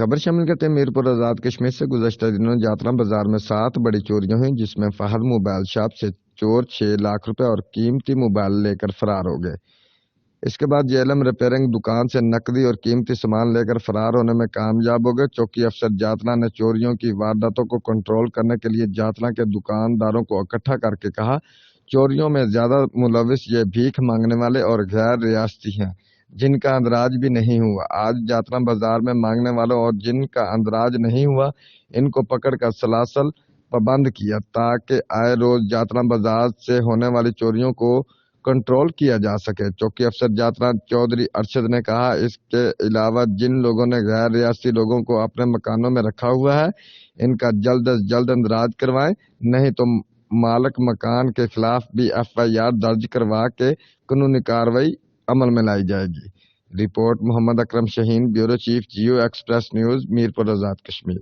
खबर शामिल करते हैं मीरपुर आज़ाद कश्मीर से। गुज़श्ता दिनों जातरा बाजार में 7 बड़ी चोरियां हुई, जिसमें फहद मोबाइल शॉप से चोर 6 लाख रुपए और कीमती मोबाइल लेकर फरार हो गए। इसके बाद जेएलएम रिपेयरिंग दुकान से नकदी और कीमती सामान लेकर फरार होने में कामयाब हो गए। चौकी अफसर जातरा ने चोरियों की वारदातों को कंट्रोल करने के लिए जातरा के दुकानदारों को इकट्ठा करके कहा, चोरियों में ज्यादा मुलविस ये भीख मांगने वाले और गैर रियासती हैं, जिनका अंदराज भी नहीं हुआ। आज जातरा बाजार में मांगने वालों और जिनका अंदराज नहीं हुआ, इनको पकड़कर सलासल पाबंद किया, ताकि आए रोज जातरा बाजार से होने वाली चोरियों को कंट्रोल किया जा सके। चौकी अफसर जातरा चौधरी अरशद ने कहा, इसके अलावा जिन लोगों ने गैर रियासती लोगों को अपने मकानों में रखा हुआ है, इनका जल्द अज जल्द अंदराज करवाएं, नहीं तो मालिक मकान के खिलाफ भी एफआईआर दर्ज करवा के कानूनी कार्रवाई अमल में लाई जाएगी। Report Mohammad Akram Shaheen, bureau chief, जियो एक्सप्रेस न्यूज, मीरपुर आज़ाद कश्मीर।